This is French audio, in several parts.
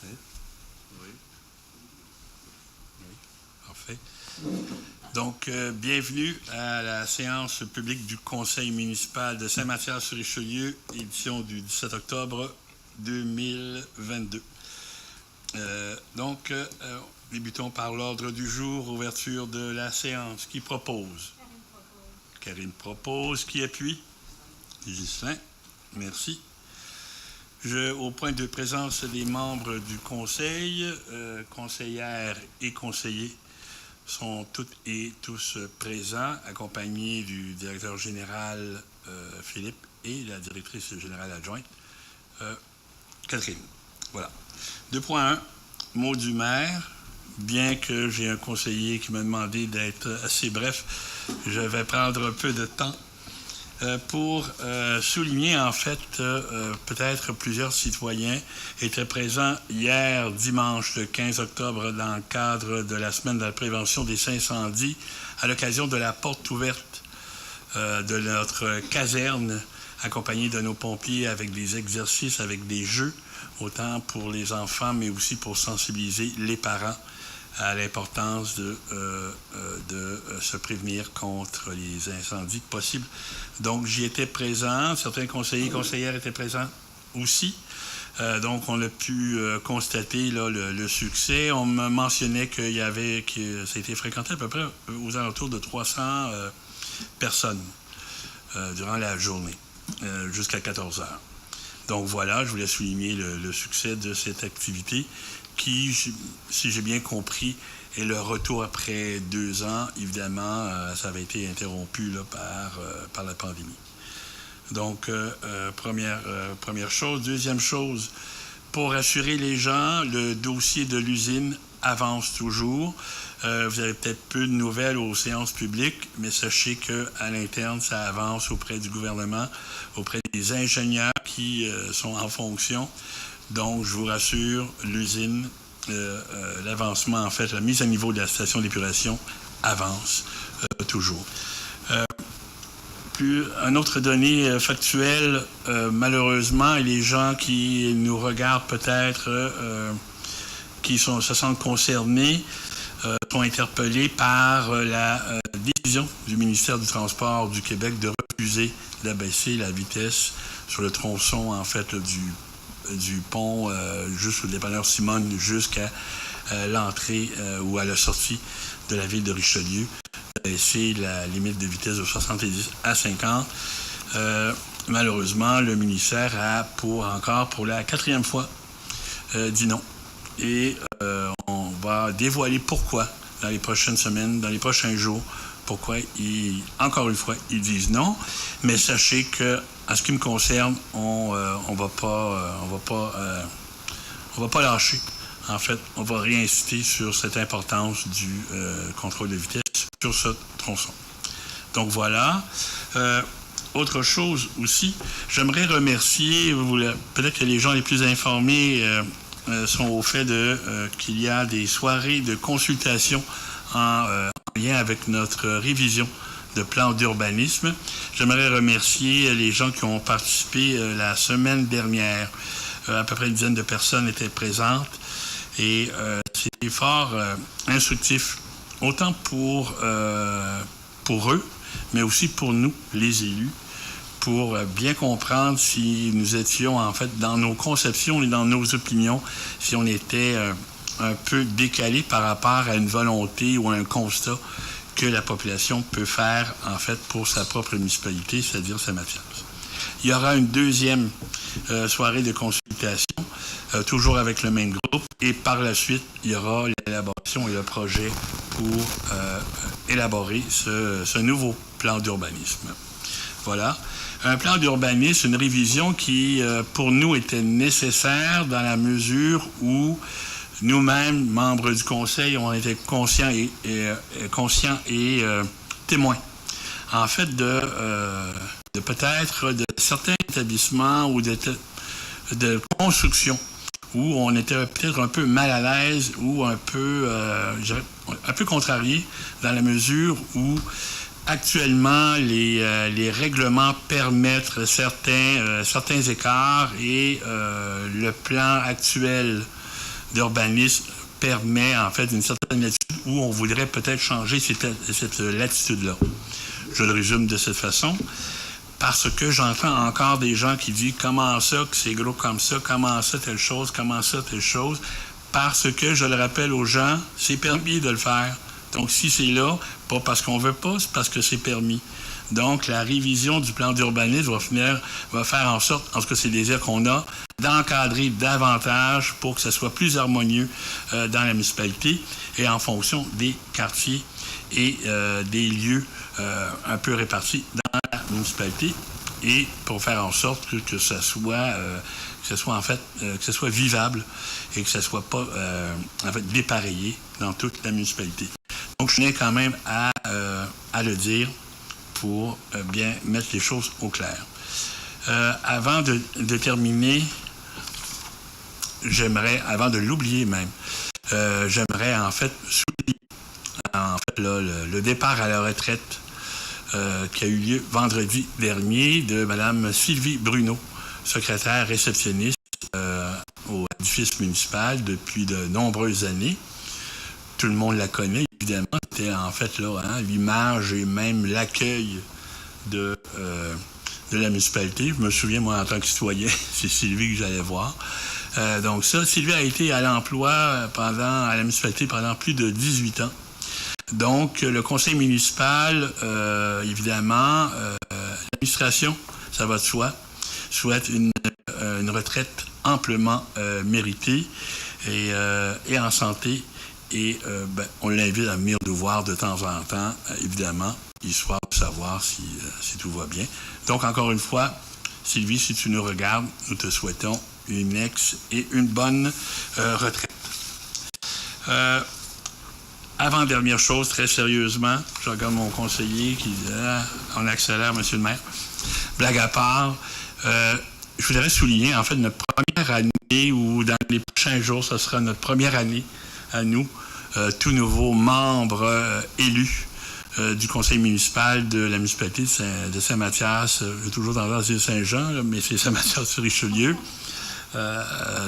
Parfait. Oui. Oui. Parfait. Donc, bienvenue à la séance publique du Conseil municipal de Saint-Mathias-sur-Richelieu, édition du 17 octobre 2022. Débutons par l'ordre du jour, ouverture de la séance. Qui propose? Karine propose. Qui appuie? Ghislain. Merci. Au point de présence des membres du Conseil, conseillères et conseillers sont toutes et tous présents, accompagnés du directeur général Philippe et la directrice générale adjointe Catherine. Voilà. 2.1, mot du maire. Bien que j'ai un conseiller qui m'a demandé d'être assez bref, je vais prendre un peu de temps pour souligner, en fait, peut-être plusieurs citoyens étaient présents hier, dimanche, le 15 octobre, dans le cadre de la semaine de la prévention des incendies, à l'occasion de la porte ouverte de notre caserne, accompagnée de nos pompiers avec des exercices, avec des jeux, autant pour les enfants, mais aussi pour sensibiliser les parents à l'importance de se prévenir contre les incendies possibles. Donc, j'y étais présent. Certains conseillers et conseillères étaient présents aussi. Donc, on a pu constater là, le succès. On me mentionnait que ça a été fréquenté à peu près aux alentours de 300 personnes durant la journée, jusqu'à 14 heures. Donc, voilà, je voulais souligner le succès de cette activité qui, si j'ai bien compris, est le retour après 2 ans. Évidemment, ça avait été interrompu là, par la pandémie. Donc, première chose. Deuxième chose, pour assurer les gens, le dossier de l'usine avance toujours. Vous avez peut-être peu de nouvelles aux séances publiques, mais sachez qu'à l'interne, ça avance auprès du gouvernement, auprès des ingénieurs qui sont en fonction. Donc, je vous rassure, l'usine, l'avancement, en fait, la mise à niveau de la station d'épuration avance toujours. Une autre donnée factuelle, malheureusement, et les gens qui nous regardent peut-être, qui se sentent concernés, sont interpellés par la décision du ministère du Transport du Québec de refuser d'abaisser la vitesse sur le tronçon, en fait, du pont juste au dépanneur Simone jusqu'à l'entrée ou à la sortie de la ville de Richelieu. C'est la limite de vitesse de 70 à 50. Malheureusement, le ministère a pour la 4e fois dit non. Et on va dévoiler pourquoi dans les prochaines semaines, dans les prochains jours, pourquoi, encore une fois, ils disent non. Mais sachez que, en ce qui me concerne, on va pas lâcher. En fait, on va réinsister sur cette importance du contrôle de vitesse sur ce tronçon. Donc voilà. Autre chose aussi, j'aimerais remercier, peut-être que les gens les plus informés sont au fait qu'il y a des soirées de consultation en lien avec notre révision de plan d'urbanisme. J'aimerais remercier les gens qui ont participé la semaine dernière. À peu près une dizaine de personnes étaient présentes et c'était fort instructif, autant pour eux, mais aussi pour nous, les élus, pour bien comprendre si nous étions, en fait, dans nos conceptions et dans nos opinions, si on était un peu décalé par rapport à une volonté ou à un constat que la population peut faire, en fait, pour sa propre municipalité, c'est-à-dire Saint-Mathias. Il y aura une deuxième soirée de consultation, toujours avec le même groupe, et par la suite, il y aura l'élaboration et le projet pour élaborer ce nouveau plan d'urbanisme. Voilà. Un plan d'urbanisme, une révision qui, pour nous, était nécessaire dans la mesure où nous-mêmes, membres du Conseil, on était conscients et témoins, en fait, de peut-être de certains établissements ou de construction où on était peut-être un peu mal à l'aise ou un peu contrarié dans la mesure où actuellement les règlements permettent certains écarts et le plan actuel d'urbanisme permet en fait une certaine latitude où on voudrait peut-être changer cette latitude-là. Je le résume de cette façon, parce que j'entends encore des gens qui disent « Comment ça, que c'est gros comme ça? Comment ça, telle chose? Comment ça, telle chose? » Parce que, je le rappelle aux gens, c'est permis de le faire. Donc, si c'est là, pas parce qu'on veut pas, c'est parce que c'est permis. Donc, la révision du plan d'urbanisme va faire en sorte, en tout cas c'est le désir qu'on a, d'encadrer davantage pour que ce soit plus harmonieux dans la municipalité et en fonction des quartiers et des lieux un peu répartis dans la municipalité et pour faire en sorte que ça soit en fait que ce soit vivable et que ça soit pas en fait dépareillé dans toute la municipalité. Donc, je tenais quand même à le dire pour bien mettre les choses au clair. Avant de terminer, avant de l'oublier même, j'aimerais en fait souligner le départ à la retraite qui a eu lieu vendredi dernier de Mme Sylvie Bruno, secrétaire réceptionniste au édifice municipal depuis de nombreuses années. Tout le monde la connaît, évidemment. C'était en fait l'image et même l'accueil de la municipalité. Je me souviens, moi, en tant que citoyen, c'est Sylvie que j'allais voir. Donc ça, Sylvie a été à l'emploi à la municipalité pendant plus de 18 ans. Donc, le conseil municipal, évidemment, l'administration, ça va de soi, souhaite une retraite amplement méritée et en santé. Et on l'invite à venir nous voir de temps en temps, évidemment, histoire de savoir si tout va bien. Donc, encore une fois, Sylvie, si tu nous regardes, nous te souhaitons une bonne retraite. Avant-dernière chose, très sérieusement, je regarde mon conseiller qui dit « on accélère, monsieur le maire ». Blague à part, je voudrais souligner, en fait, notre première année, ou dans les prochains jours, ce sera notre première année à nous, tout nouveau membre élu du conseil municipal de la municipalité de Saint-Mathias. J'ai toujours tendance à dire Saint-Jean, là, mais c'est Saint-Mathias-sur-Richelieu.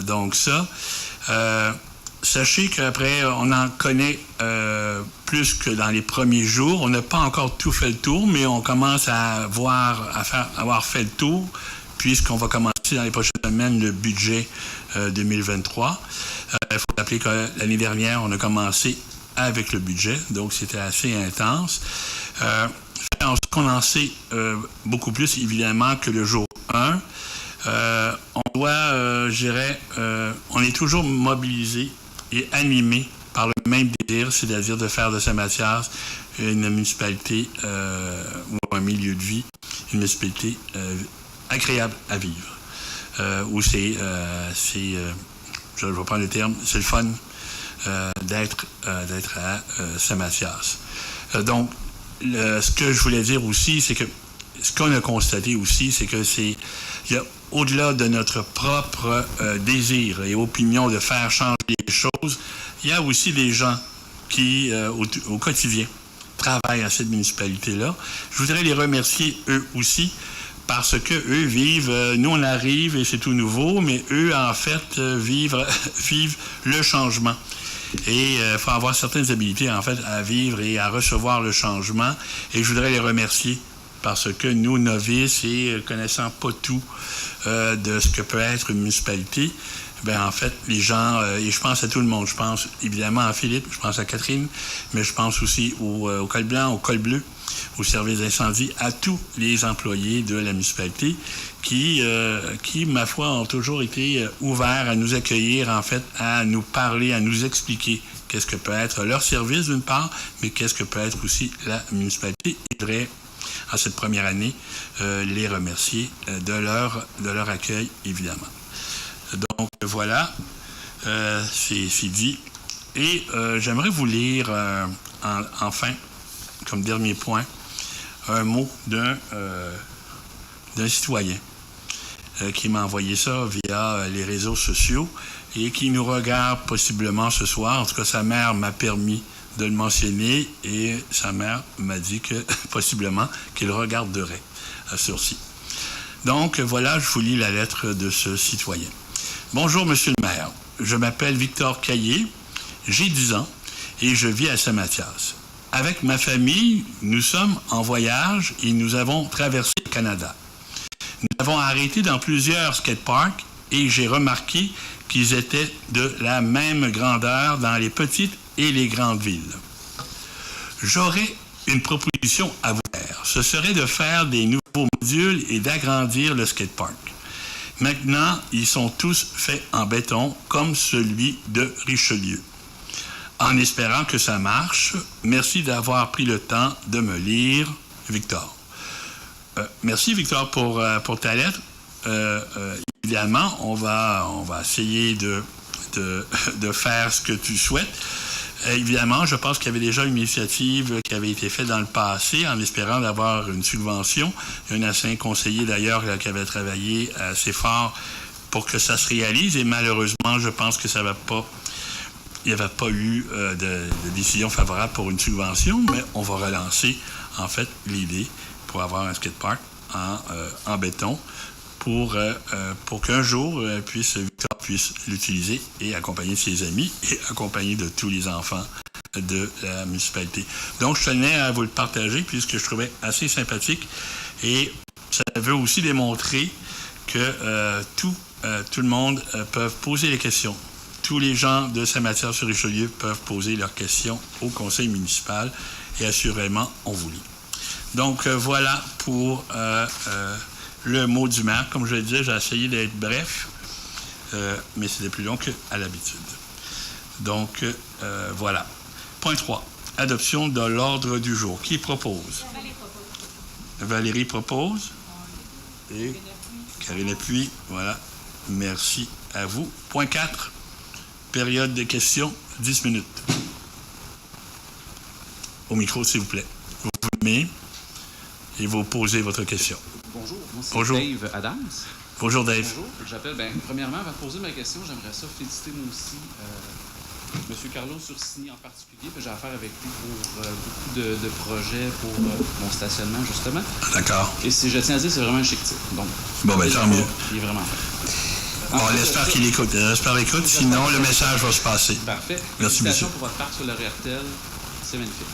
Donc ça. Sachez qu'après, on en connaît plus que dans les premiers jours. On n'a pas encore tout fait le tour, mais on commence à avoir fait le tour, puisqu'on va commencer dans les prochaines semaines le budget 2023. Il faut rappeler que l'année dernière, on a commencé avec le budget, donc c'était assez intense. On en sait beaucoup plus, évidemment, que le jour 1. On doit, on est toujours mobilisé et animé par le même désir, c'est-à-dire de faire de Saint-Mathias une municipalité ou un milieu de vie, une municipalité agréable à vivre, où je vais prendre le terme, c'est le fun d'être à Saint-Mathias. Donc, ce que je voulais dire aussi, c'est que ce qu'on a constaté aussi, c'est que il y a au-delà de notre propre désir et opinion de faire changer les choses, il y a aussi des gens qui, au quotidien, travaillent à cette municipalité-là. Je voudrais les remercier, eux aussi, parce que eux vivent, nous on arrive et c'est tout nouveau, mais eux, en fait, vivent le changement. Et il faut avoir certaines habilités, en fait, à vivre et à recevoir le changement. Et je voudrais les remercier parce que nous, novices et connaissant pas tout de ce que peut être une municipalité, en fait, les gens, et je pense à tout le monde, je pense évidemment à Philippe, je pense à Catherine, mais je pense aussi au col blanc, au col bleu, au service d'incendie, à tous les employés de la municipalité qui, ma foi, ont toujours été ouverts à nous accueillir, en fait, à nous parler, à nous expliquer qu'est-ce que peut être leur service, d'une part, mais qu'est-ce que peut être aussi la municipalité. Je voudrais, en cette première année, les remercier de leur accueil, évidemment. Donc, voilà, c'est dit. Et j'aimerais vous lire, enfin, comme dernier point, un mot d'un citoyen qui m'a envoyé ça via les réseaux sociaux et qui nous regarde possiblement ce soir. En tout cas, sa mère m'a permis de le mentionner et sa mère m'a dit que possiblement qu'il regarderait à sursis. Donc, voilà, je vous lis la lettre de ce citoyen. Bonjour, Monsieur le maire. je m'appelle Victor Caillé, j'ai 10 ans et je vis à Saint-Mathias. Avec ma famille, nous sommes en voyage et nous avons traversé le Canada. Nous avons arrêté dans plusieurs skateparks et j'ai remarqué qu'ils étaient de la même grandeur dans les petites et les grandes villes. J'aurais une proposition à vous faire. Ce serait de faire des nouveaux modules et d'agrandir le skatepark. Maintenant, ils sont tous faits en béton, comme celui de Richelieu. En espérant que ça marche, merci d'avoir pris le temps de me lire, Victor. Merci, Victor, pour ta lettre. Évidemment, on va essayer de faire ce que tu souhaites. Évidemment, je pense qu'il y avait déjà une initiative qui avait été faite dans le passé en espérant d'avoir une subvention. Il y a un ancien conseiller, d'ailleurs, qui avait travaillé assez fort pour que ça se réalise. Et malheureusement, je pense que ça va pas... Il n'y avait pas eu de décision favorable pour une subvention, mais on va relancer, en fait, l'idée pour avoir un skatepark en béton pour qu'un jour, Victor puisse l'utiliser et accompagner ses amis et accompagner de tous les enfants de la municipalité. Donc, je tenais à vous le partager puisque je trouvais assez sympathique et ça veut aussi démontrer que tout le monde peut poser les questions. Tous les gens de Saint-Mathias-sur-Richelieu peuvent poser leurs questions au conseil municipal et assurément, on vous lit. Donc, voilà pour le mot du maire. Comme je le disais, j'ai essayé d'être bref, mais c'était plus long qu'à l'habitude. Donc, voilà. Point 3. Adoption de l'ordre du jour. Qui propose? Valérie propose. Et Karine appuie. Voilà. Merci à vous. Point 4. Période de questions, 10 minutes. Au micro, s'il vous plaît. Vous vous mettez et vous posez votre question. Bonjour, moi c'est Bonjour. Dave Adams. Bonjour, Dave. Bonjour, j'appelle, premièrement, avant de poser ma question, j'aimerais ça féliciter moi aussi M. Carlos Ursini en particulier, j'ai affaire avec lui pour beaucoup de projets pour mon stationnement, justement. D'accord. Et je tiens à dire, c'est vraiment un chic type. Donc, bon, ben tant mieux. Il est vraiment fait. On espère qu'il écoute. Sinon le message va se passer. Parfait. Merci, monsieur. Félicitations pour votre parc sur le RTL. C'est magnifique.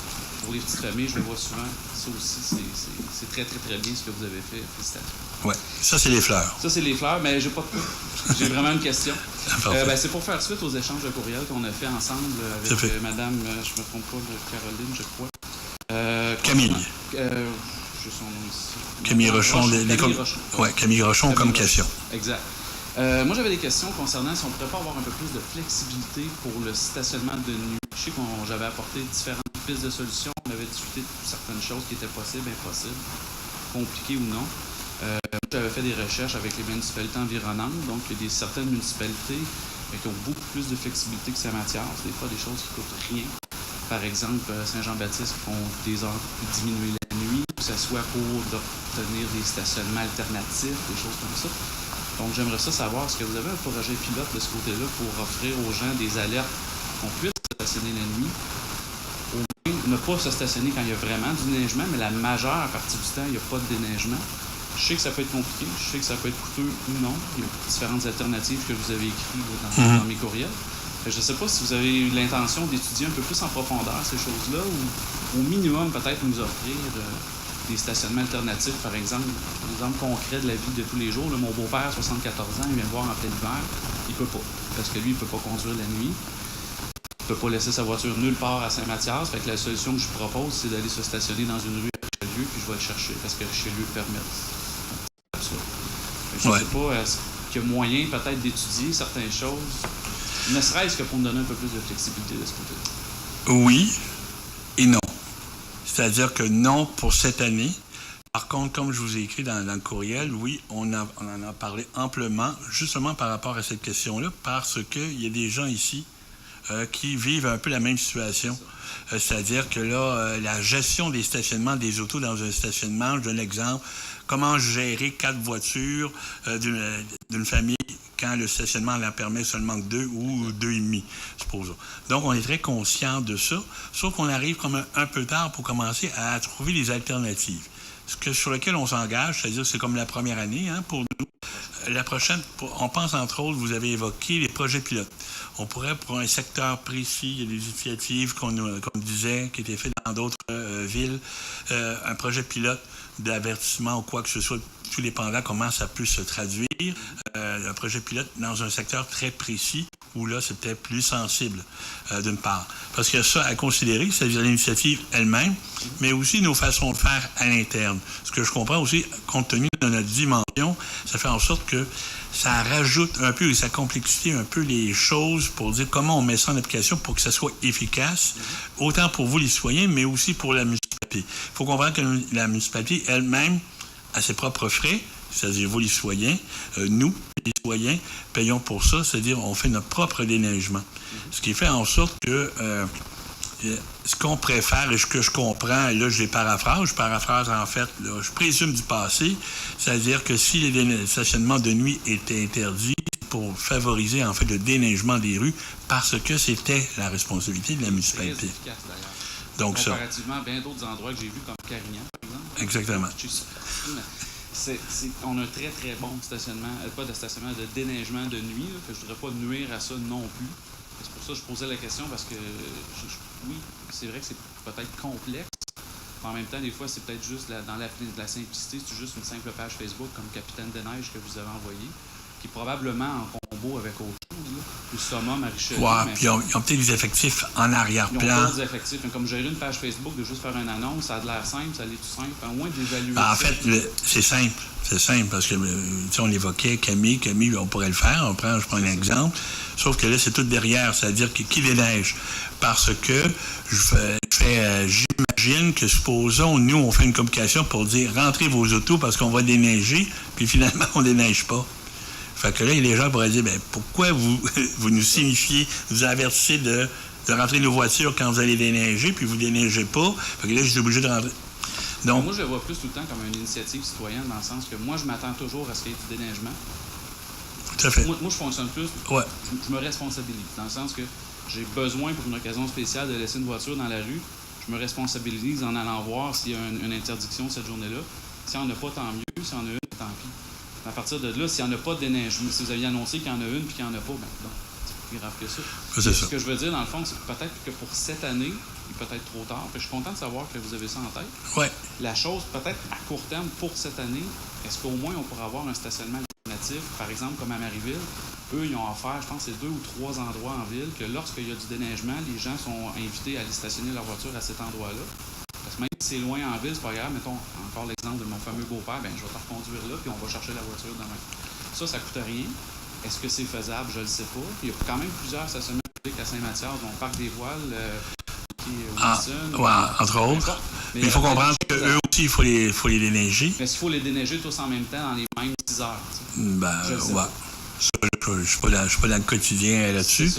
Pour les petites familles, je le vois souvent. Ça aussi, c'est très, très, très bien ce que vous avez fait. Félicitations. Oui, ça, c'est les fleurs. Ça, c'est les fleurs, mais j'ai pas de j'ai vraiment une question. C'est pour faire suite aux échanges de courriels qu'on a fait ensemble avec madame, je ne me trompe pas, Caroline, je crois. Camille. J'ai son nom ici. Camille Rochon. Oui, Camille Rochon comme question. Exact. Moi, j'avais des questions concernant si on ne pourrait pas avoir un peu plus de flexibilité pour le stationnement de nuit. Je sais que j'avais apporté différentes pistes de solutions. On avait discuté de certaines choses qui étaient possibles, impossibles, compliquées ou non. J'avais fait des recherches avec les municipalités environnantes. Donc, il y a certaines municipalités qui ont beaucoup plus de flexibilité que Saint-Mathias. Des fois, des choses qui ne coûtent rien. Par exemple, Saint-Jean-Baptiste qui font des heures pour diminuer la nuit, que ce soit pour obtenir des stationnements alternatifs, des choses comme ça. Donc, j'aimerais savoir, est-ce que vous avez un projet pilote de ce côté-là pour offrir aux gens des alertes qu'on puisse stationner la nuit, au moins ne pas se stationner quand il y a vraiment du déneigement, mais la majeure partie du temps, il n'y a pas de déneigement. Je sais que ça peut être compliqué, je sais que ça peut être coûteux ou non. Il y a différentes alternatives que vous avez écrites dans mes courriels. Je ne sais pas si vous avez eu l'intention d'étudier un peu plus en profondeur ces choses-là ou au minimum peut-être nous offrir des stationnements alternatifs, par exemple. Un exemple concret de la vie de tous les jours. Là, mon beau-père, 74 ans, il vient me voir en plein hiver. Il peut pas. Parce que lui, il ne peut pas conduire la nuit. Il ne peut pas laisser sa voiture nulle part à Saint-Mathias. Fait que la solution que je propose, c'est d'aller se stationner dans une rue à Richelieu, puis je vais le chercher parce que Richelieu le permet. Je ne sais pas, est-ce qu'il y a moyen peut-être d'étudier certaines choses, ne serait-ce que pour me donner un peu plus de flexibilité de ce côté-là? Oui et non. C'est-à-dire que non pour cette année. Par contre, comme je vous ai écrit dans le courriel, oui, on en a parlé amplement, justement par rapport à cette question-là, parce qu'il y a des gens ici qui vivent un peu la même situation. C'est-à-dire que là, la gestion des stationnements des autos dans un stationnement, je donne l'exemple, comment gérer 4 voitures d'une famille quand le stationnement en permet seulement 2 ou 2,5, supposons. Donc, on est très conscient de ça, sauf qu'on arrive comme un peu tard pour commencer à trouver des alternatives. Sur lequel on s'engage, c'est-à-dire que c'est comme la première année pour nous. la prochaine, on pense entre autres, vous avez évoqué les projets pilotes. On pourrait, pour un secteur précis, il y a des initiatives qu'on disait, qui étaient faites dans d'autres villes, un projet pilote d'avertissement ou quoi que ce soit, tout dépendant comment ça peut se traduire, un projet pilote dans un secteur très précis, où là, c'est peut-être plus sensible, d'une part. Parce qu'il y a ça à considérer, c'est-à-dire l'initiative elle-même, mais aussi nos façons de faire à l'interne. Ce que je comprends aussi, compte tenu de notre dimension, ça fait en sorte que ça rajoute un peu, et ça complexifie un peu les choses pour dire comment on met ça en application pour que ça soit efficace, autant pour vous les citoyens, mais aussi pour la municipalité. Il faut comprendre que la municipalité elle-même a ses propres frais, c'est-à-dire vous les citoyens, nous, les citoyens, payons pour ça, c'est-à-dire on fait notre propre déneigement. Ce qui fait en sorte que ce qu'on préfère et ce que je comprends, et là je paraphrase en fait, là, je présume du passé, c'est-à-dire que si les stationnements de nuit étaient interdits, pour favoriser en fait le déneigement des rues, parce que c'était la responsabilité de la municipalité. Très efficace d'ailleurs. Donc comparativement à bien d'autres endroits que j'ai vus, comme Carignan, par exemple. Exactement. On a un très, très bon stationnement, pas de stationnement, de déneigement de nuit, là, que je ne voudrais pas nuire à ça non plus. C'est pour ça que je posais la question, parce que, oui, c'est vrai que c'est peut-être complexe. En même temps, des fois, c'est peut-être juste dans la simplicité, c'est juste une simple page Facebook comme Capitaine des Neiges que vous avez envoyé, qui est probablement en combo avec autre chose, là, ou Summum à Richelieu. Ouais, puis ils ont peut-être des effectifs en arrière-plan. Ils ont d'autres effectifs. Mais comme gérer une page Facebook, de juste faire une annonce, ça a de l'air simple, ça l'est tout simple. Au moins d'évaluer en fait, c'est simple. C'est simple parce que, on l'évoquait, Camille, on pourrait le faire. Je prends un exemple. Sauf que là, c'est tout derrière. C'est-à-dire qui déneige. Parce que j'imagine que, supposons, nous, on fait une communication pour dire rentrez vos autos parce qu'on va déneiger, puis finalement, on déneige pas. Fait que là, les gens pourraient dire, pourquoi vous nous signifiez, vous avertissez de rentrer nos voitures quand vous allez déneiger, puis vous déneigez pas. Fait que là, je suis obligé de rentrer. Donc, moi, je le vois plus tout le temps comme une initiative citoyenne, dans le sens que moi, je m'attends toujours à ce qu'il y ait du déneigement. Tout à fait. Moi, je fonctionne plus. Ouais. Je me responsabilise, dans le sens que j'ai besoin, pour une occasion spéciale, de laisser une voiture dans la rue. Je me responsabilise en allant voir s'il y a une interdiction cette journée-là. S'il n'y en a pas, tant mieux. S'il y en a une, tant pis. À partir de là, s'il n'y en a pas de déneigement, si vous aviez annoncé qu'il y en a une puis qu'il n'y en a pas, non, c'est plus grave que ça. C'est ça. Ce que je veux dire, dans le fond, c'est que peut-être que pour cette année, il est peut-être trop tard. Je suis content de savoir que vous avez ça en tête. Ouais. La chose, peut-être à court terme, pour cette année, est-ce qu'au moins on pourrait avoir un stationnement alternatif, par exemple, comme à Marieville? Eux, ils ont offert, je pense, c'est 2 ou 3 endroits en ville que lorsqu'il y a du déneigement, les gens sont invités à aller stationner leur voiture à cet endroit-là. Parce que même si c'est loin en ville, c'est pas grave. Mettons, encore l'exemple de mon fameux beau-père, je vais te reconduire là, puis on va chercher la voiture demain. Ça coûte rien. Est-ce que c'est faisable? Je ne le sais pas. Il y a quand même plusieurs stationnements publics à Saint-Mathias, dont Parc des Voiles, entre autres. Mais il faut comprendre qu'eux aussi, il faut les déneiger. Mais s'il faut les déneiger tous en même temps dans les mêmes 6 heures. Je ne suis pas dans le quotidien là-dessus.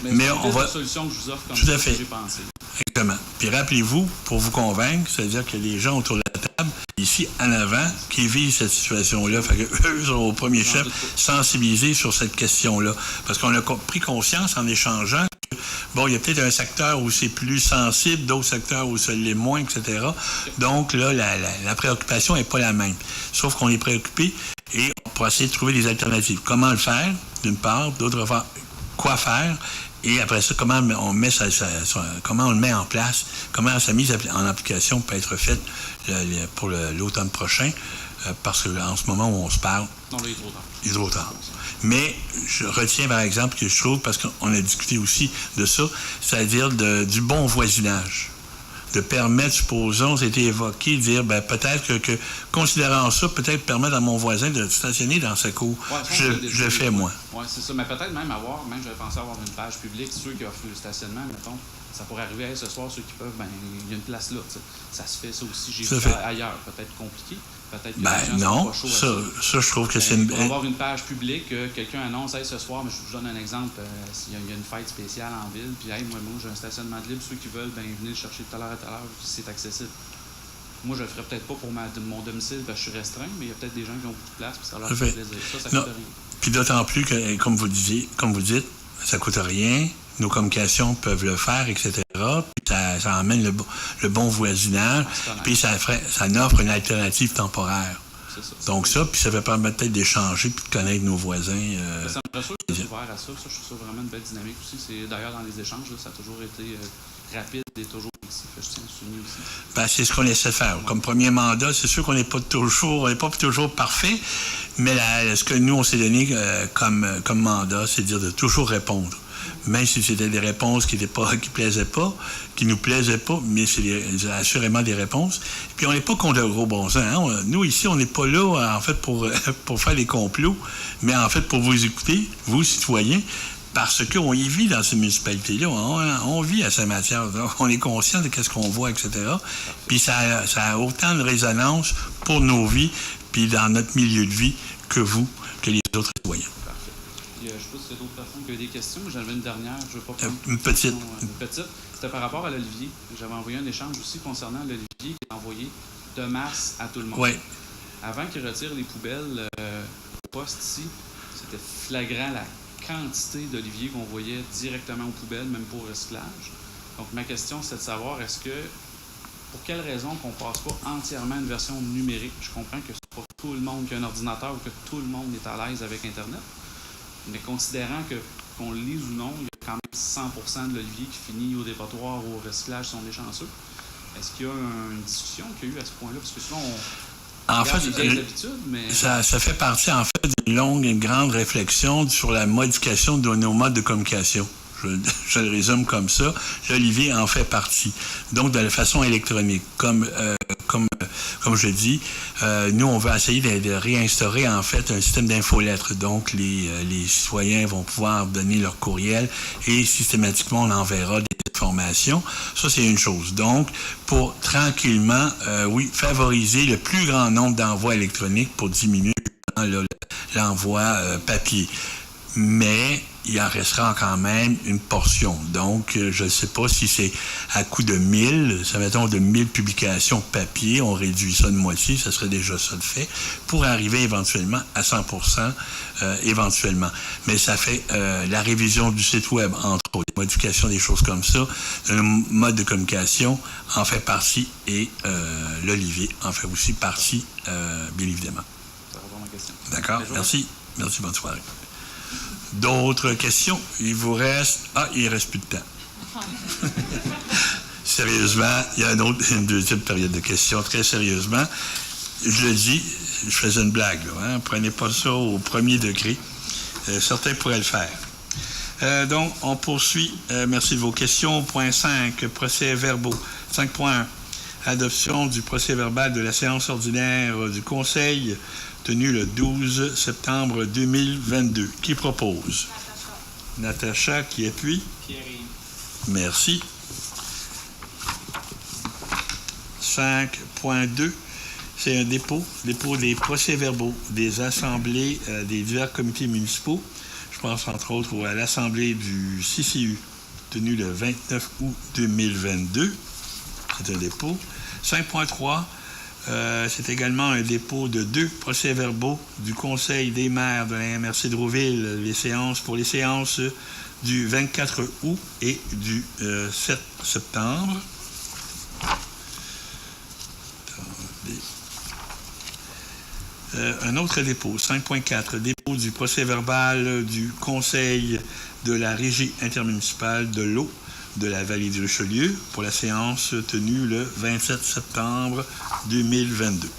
Mais on va. C'est la solution que je vous offre comme tout à fait. J'ai pensé. Exactement. Puis rappelez-vous, pour vous convaincre, c'est-à-dire que les gens autour de la table, ici en avant, qui vivent cette situation-là, fait que eux sont au premier chef sensibilisés sur cette question-là. Parce qu'on a pris conscience en échangeant que, il y a peut-être un secteur où c'est plus sensible, d'autres secteurs où ça l'est moins, etc. Donc là, la préoccupation n'est pas la même. Sauf qu'on est préoccupé et on pourra essayer de trouver des alternatives. Comment le faire, d'une part, d'autre part, quoi faire. Et après ça, comment on le met en place, comment sa mise en application peut être faite pour l'automne prochain, parce qu'en ce moment où on se parle, non, là, il est trop tard. Il est trop tard. Mais je retiens par exemple que je trouve, parce qu'on a discuté aussi de ça, c'est-à-dire du bon voisinage. De permettre, supposons, c'était évoqué, de dire, peut-être que considérant ça, peut-être permettre à mon voisin de stationner dans sa cour. Ouais, je le fais, moi. Oui, c'est ça. Mais peut-être même j'avais pensé avoir une page publique, ceux qui offrent le stationnement, mettons, ça pourrait arriver, ce soir, ceux qui peuvent, il y a une place là. T'sais. Ça se fait, ça aussi. J'ai vu ça ailleurs. Peut-être compliqué. Peut-être que les gens sont pas chauds ça, je trouve que c'est une... Pour avoir une page publique, quelqu'un annonce, ce soir, mais je vous donne un exemple, il y a une fête spéciale en ville, puis moi, j'ai un stationnement de libre, ceux qui veulent, venez le chercher de telle heure à telle heure, c'est accessible. Moi, je le ferais peut-être pas pour mon domicile, parce que je suis restreint, mais il y a peut-être des gens qui ont beaucoup de place, puis ça leur fait plaisir. Ça coûte rien. Puis d'autant plus que, comme vous dites, ça coûte rien, nos communications peuvent le faire, etc. Puis ça emmène le bon voisinage, puis ça offre une alternative temporaire. c'est ça. Donc ça, puis ça va permettre peut-être d'échanger puis de connaître nos voisins. Ça me rassure que tu es ouvert à ça. Ça, je trouve ça vraiment une belle dynamique aussi. C'est, d'ailleurs, dans les échanges, là, ça a toujours été rapide et toujours ici. Je tiens à le souligner aussi. Ben, c'est ce qu'on essaie de faire. Comme premier mandat, c'est sûr qu'on n'est pas toujours parfait, mais ce que nous, on s'est donné comme mandat, c'est de dire de toujours répondre. Même si c'était des réponses qui plaisaient pas, qui nous plaisaient pas, mais c'est assurément des réponses. Puis on n'est pas contre le gros bon sens. Hein? Nous, ici, on n'est pas là, en fait, pour faire des complots, mais en fait, pour vous écouter, vous, citoyens, parce qu'on y vit dans ces municipalités-là. On vit à Saint-Mathias. On est conscient de ce qu'on voit, etc. Puis ça a autant de résonance pour nos vies, puis dans notre milieu de vie, que vous, que les autres citoyens. Je ne sais pas si c'est d'autres personnes qui ont des questions, mais j'avais une dernière. Je veux pas prendre une petite. Une petite. C'était par rapport à l'Olivier. J'avais envoyé un échange aussi concernant l'Olivier qui est envoyé de masse à tout le monde. Oui. Avant qu'il retire les poubelles au poste ici, c'était flagrant la quantité d'Olivier qu'on voyait directement aux poubelles, même pour recyclage. Donc ma question, c'est de savoir pour quelle raison qu'on ne passe pas entièrement une version numérique. Je comprends que c'est pas tout le monde qui a un ordinateur ou que tout le monde est à l'aise avec Internet. Mais considérant qu'on le lise ou non, il y a quand même 100% de l'Olivier qui finit au dépotoir ou au recyclage si on est chanceux. Est-ce qu'il y a une discussion qu'il y a eu à ce point-là? Parce que souvent, on regarde les vieilles habitudes, mais... Ça fait partie, en fait, d'une longue et grande réflexion sur la modification de nos modes de communication. Je le résume comme ça. L'Olivier en fait partie. Donc, de la façon électronique. Comme je dis, nous, on va essayer de réinstaurer, en fait, un système d'infolettres. Donc, les citoyens vont pouvoir donner leur courriel et systématiquement, on enverra des informations. Ça, c'est une chose. Donc, pour tranquillement, favoriser le plus grand nombre d'envois électroniques pour diminuer l'envoi papier. Mais il en restera quand même une portion. Donc, je ne sais pas si c'est à coût de 1000, ça mettons de 1000 publications papier, on réduit ça de moitié, ça serait déjà ça de fait, pour arriver éventuellement à 100%, éventuellement. Mais ça fait la révision du site web, entre autres, les modifications, des choses comme ça, le mode de communication en fait partie et l'Olivier en fait aussi partie, bien évidemment. Ça répond à ma question. D'accord, merci. Merci, bonne soirée. D'autres questions? Il vous reste... il ne reste plus de temps. Sérieusement, il y a une deuxième période de questions. Très sérieusement, je le dis, je faisais une blague. Là, Prenez pas ça au premier degré. Certains pourraient le faire. Donc, on poursuit. Merci de vos questions. Point 5, procès-verbaux. 5.1, adoption du procès-verbal de la séance ordinaire du Conseil tenu le 12 septembre 2022. Qui propose? Natacha, qui appuie? Pierre-Yves. Merci. 5.2, c'est un dépôt des procès-verbaux des assemblées des divers comités municipaux. Je pense entre autres à l'assemblée du CCU tenue le 29 août 2022. C'est un dépôt. 5.3, c'est également un dépôt de 2 procès-verbaux du Conseil des maires de la MRC de Rouville, pour les séances du 24 août et du 7 septembre. Un autre dépôt, 5.4, dépôt du procès-verbal du Conseil de la Régie intermunicipale de l'eau de la vallée du Richelieu pour la séance tenue le 27 septembre 2022.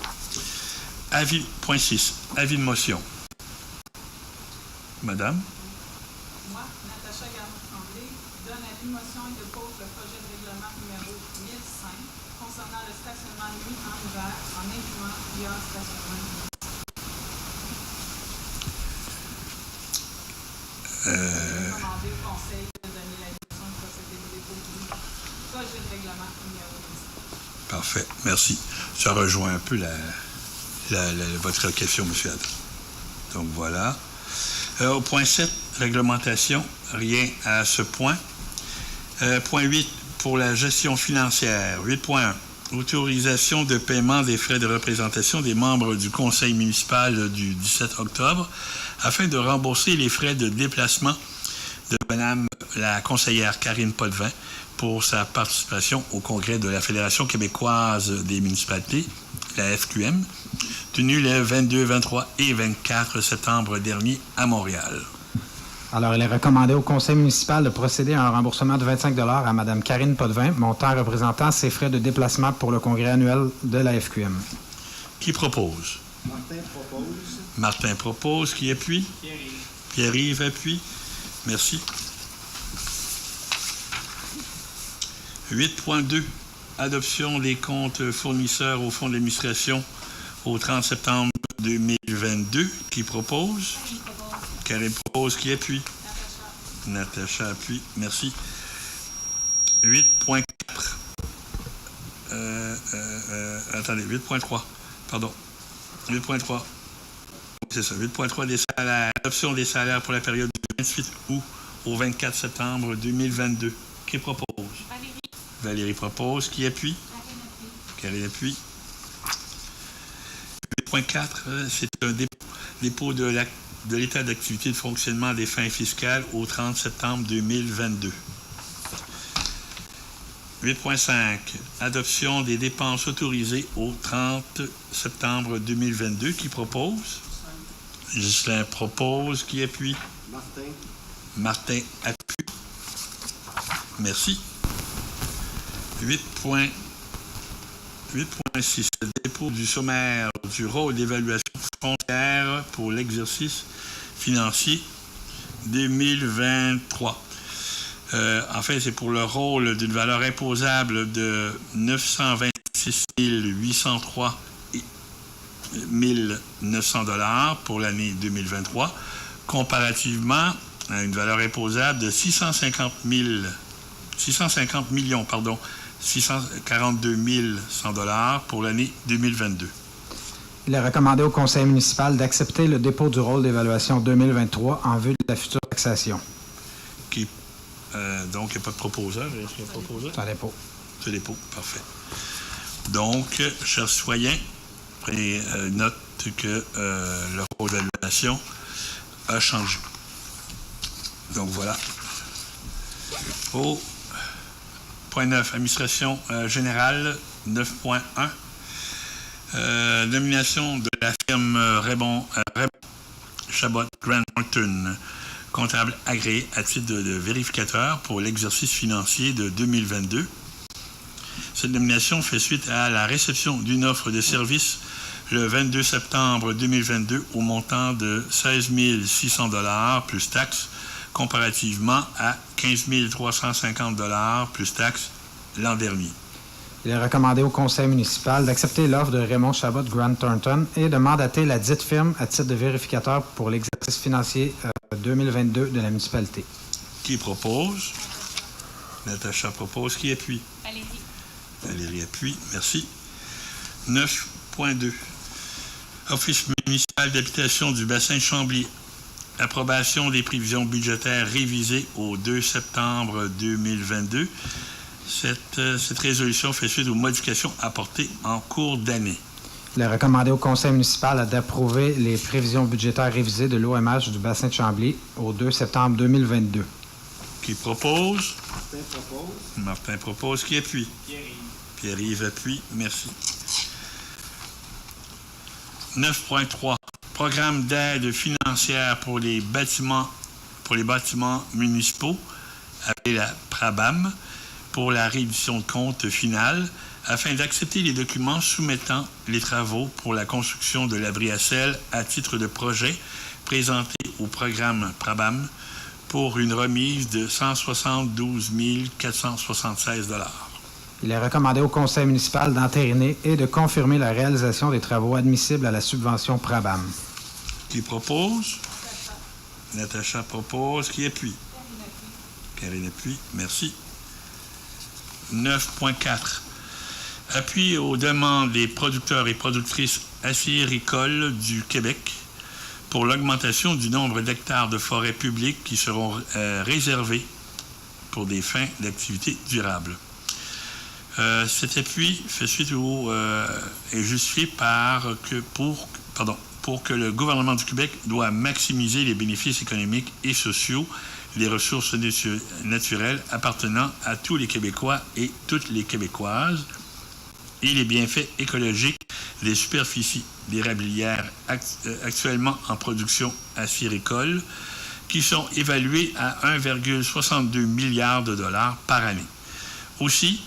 Point 6. Avis de motion. Madame? Moi, Natacha Garneau-Tremblay, donne avis de motion et dépose le projet de règlement numéro 1005 concernant le stationnement nuit en hiver en incluant via stationnement nuit. Demander au Conseil de donner la direction de procéder au dépôt du projet de règlement numéro 1005. Parfait, merci. Ça rejoint un peu votre question, M. Adam. Donc voilà. Au point 7, réglementation, rien à ce point. Point 8, pour la gestion financière. 8.1, autorisation de paiement des frais de représentation des membres du conseil municipal du 17 octobre afin de rembourser les frais de déplacement de Mme la conseillère Karine Potvin pour sa participation au congrès de la Fédération québécoise des municipalités, la FQM, tenu les 22, 23 et 24 septembre dernier à Montréal. Alors, il est recommandé au conseil municipal de procéder à un remboursement de 25 $ à Mme Karine Potvin, montant représentant ses frais de déplacement pour le congrès annuel de la FQM. Qui propose? Martin propose. Martin propose. Qui appuie? Pierre-Yves. Pierre-Yves appuie. Merci. 8.2. Adoption des comptes fournisseurs au fonds d'administration au 30 septembre 2022. Qui propose? Karine propose. Qui appuie? Natacha appuie. Merci. 8.4. Attendez, 8.3. Pardon. 8.3. C'est ça, 8.3 des salaires. Adoption des salaires pour la période du 28 août au 24 septembre 2022. Qui propose? Valérie. Valérie propose. Qui appuie? Karine appuie. 8.4, c'est un dépôt de l'état d'activité de fonctionnement des fins fiscales au 30 septembre 2022. 8.5, adoption des dépenses autorisées au 30 septembre 2022. Qui propose? Ghislain propose. Qui appuie? Martin. Martin appuie. Merci. 8.6, dépôt du sommaire du rôle d'évaluation foncière pour l'exercice financier 2023. En fait, c'est pour le rôle d'une valeur imposable de 926 803 900 $ pour l'année 2023, comparativement à une valeur imposable de 642 100 $ pour l'année 2022. Il est recommandé au conseil municipal d'accepter le dépôt du rôle d'évaluation 2023 en vue de la future taxation. Donc, il n'y a pas de proposeur. Est-ce qu'il y a un proposeur? C'est un dépôt. C'est dépôt, parfait. Donc, chers citoyens, prenez note que le rôle d'évaluation a changé. Donc, voilà. Au point 9, administration générale, 9.1. Nomination de la firme Raymond Chabot Grant Thornton, comptable agréé à titre de vérificateur pour l'exercice financier de 2022. Cette nomination fait suite à la réception d'une offre de service le 22 septembre 2022 au montant de 16 600 $ plus taxes, comparativement à 15 350 $ plus taxes l'an dernier. Il est recommandé au conseil municipal d'accepter l'offre de Raymond Chabot Grant Thornton et de mandater la dite firme à titre de vérificateur pour l'exercice financier 2022 de la municipalité. Qui propose? Natacha propose. Qui appuie? Valérie. Valérie appuie. Merci. 9.2. Office municipal d'habitation du bassin Chambly. Approbation des prévisions budgétaires révisées au 2 septembre 2022. Cette résolution fait suite aux modifications apportées en cours d'année. Il est recommandé au conseil municipal d'approuver les prévisions budgétaires révisées de l'OMH du bassin de Chambly au 2 septembre 2022. Qui propose? Martin propose. Martin propose. Qui appuie? Pierre-Yves. Pierre-Yves appuie. Merci. 9.3. Programme d'aide financière pour les bâtiments municipaux, appelé la PRABAM, pour la réédition de compte finale, afin d'accepter les documents soumettant les travaux pour la construction de l'abri à sel à titre de projet présentés au programme PRABAM pour une remise de 172 476 $. Il est recommandé au conseil municipal d'entériner et de confirmer la réalisation des travaux admissibles à la subvention PRABAM. Qui propose? Natacha propose. Qui appuie? Karine appuie. Merci. 9.4. Appui aux demandes des producteurs et productrices acéricoles du Québec pour l'augmentation du nombre d'hectares de forêts publiques qui seront réservés pour des fins d'activité durable. Cet appui fait suite est justifié pour que le gouvernement du Québec doit maximiser les bénéfices économiques et sociaux des ressources naturelles appartenant à tous les Québécois et toutes les Québécoises et les bienfaits écologiques des superficies d'érablières actuellement en production acéricole, qui sont évaluées à 1,62 milliard de dollars par année. Aussi,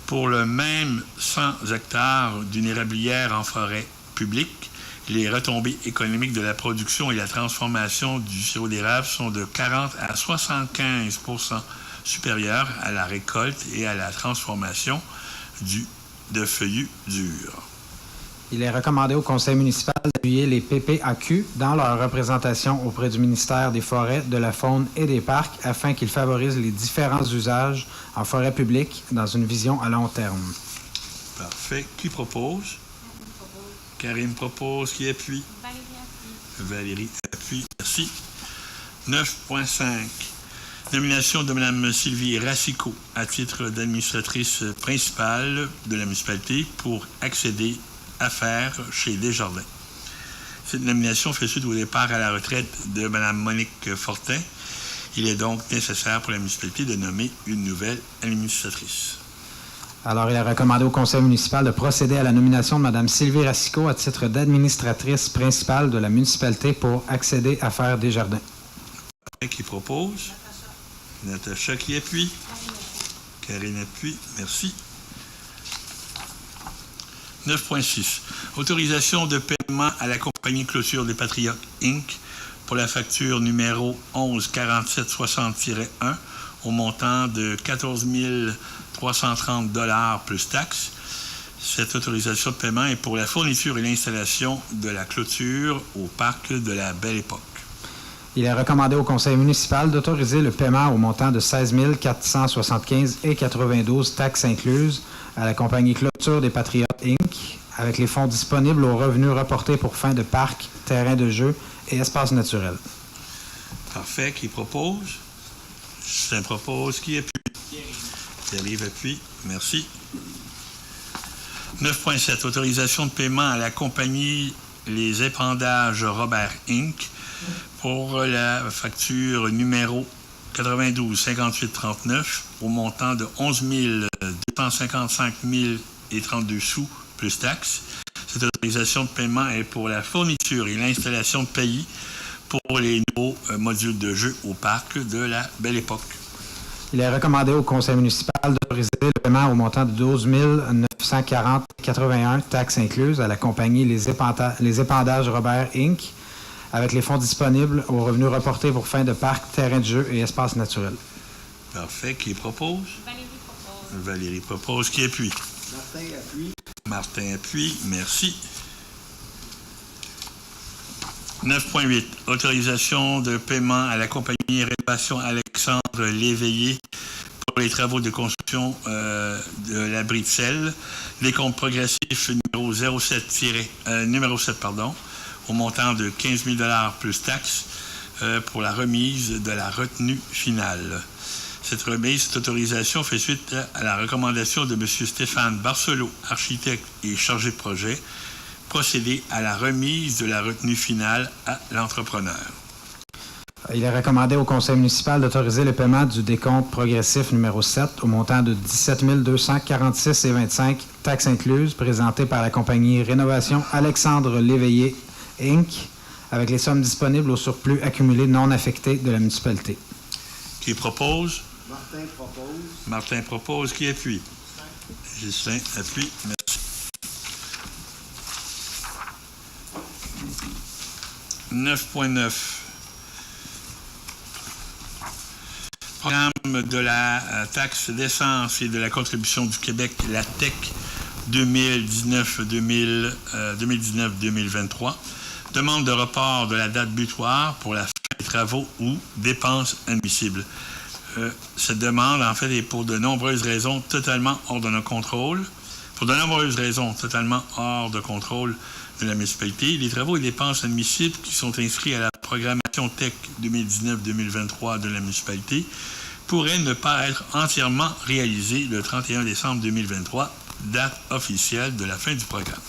pour le même 100 hectares d'une érablière en forêt publique, les retombées économiques de la production et la transformation du sirop d'érable sont de 40 à 75 % supérieures à la récolte et à la transformation de feuillus durs. Il est recommandé au conseil municipal d'appuyer les PPAQ dans leur représentation auprès du ministère des Forêts, de la Faune et des Parcs afin qu'ils favorisent les différents usages en forêt publique dans une vision à long terme. Parfait. Qui propose? Karine propose. Qui appuie? Valérie appuie. Merci. 9.5. Nomination de Mme Sylvie Racicot à titre d'administratrice principale de la municipalité pour accéder affaires chez Desjardins. Cette nomination fait suite au départ à la retraite de Mme Monique Fortin. Il est donc nécessaire pour la municipalité de nommer une nouvelle administratrice. Alors, il est recommandé au conseil municipal de procéder à la nomination de Mme Sylvie Racicot à titre d'administratrice principale de la municipalité pour accéder affaires Desjardins. Qui propose? Natacha qui appuie. Karine appuie. Merci. 9.6. Autorisation de paiement à la compagnie Clôture des Patriotes, Inc. pour la facture numéro 114760-1 au montant de 14 330 $ plus taxes. Cette autorisation de paiement est pour la fourniture et l'installation de la clôture au parc de la Belle Époque. Il est recommandé au conseil municipal d'autoriser le paiement au montant de 16 475,92 taxes incluses à la compagnie Clôture des Patriotes, Inc., avec les fonds disponibles aux revenus reportés pour fin de parc, terrain de jeu et espaces naturels. Parfait. Qui propose? Justin propose. Qui appuie? Pierre-Yves appuie. Merci. 9.7. Autorisation de paiement à la compagnie Les Épandages Robert, Inc. pour la facture numéro 92 58 39 au montant de 11 255 032 sous plus taxes. Cette autorisation de paiement est pour la fourniture et l'installation de pays pour les nouveaux modules de jeu au parc de la Belle Époque. Il est recommandé au conseil municipal d'autoriser le paiement au montant de 12 940,81 taxes incluses à la compagnie Les Épandages Robert, Inc., avec les fonds disponibles aux revenus reportés pour fin de parc, terrain de jeu et espaces naturels. Parfait. Qui propose? Valérie propose. Valérie propose. Qui appuie? Martin appuie. Martin appuie. Merci. 9.8. Autorisation de paiement à la compagnie Rénovation Alexandre Léveillé pour les travaux de construction de l'abri de sel. Décompte progressif numéro 7 au montant de 15 000 $ plus taxes pour la remise de la retenue finale. Cette autorisation fait suite à la recommandation de M. Stéphane Barcelot, architecte et chargé de projet, procéder à la remise de la retenue finale à l'entrepreneur. Il est recommandé au conseil municipal d'autoriser le paiement du décompte progressif numéro 7 au montant de 17 246,25 taxes incluses présenté par la compagnie Rénovation Alexandre Léveillé, Inc., avec les sommes disponibles au surplus accumulé non affecté de la municipalité. Qui propose? Martin propose. Martin propose. Qui appuie? Justin appuie. Merci. « 9.9. Programme de la taxe d'essence et de la contribution du Québec, la TEC 2019-2023. Demande de report de la date butoir pour la fin des travaux ou dépenses admissibles. Cette demande, en fait, est pour de nombreuses raisons totalement hors de notre contrôle. Pour de nombreuses raisons totalement hors de contrôle de la municipalité, les travaux et dépenses admissibles qui sont inscrits à la programmation TEC 2019-2023 de la municipalité pourraient ne pas être entièrement réalisés le 31 décembre 2023, date officielle de la fin du programme.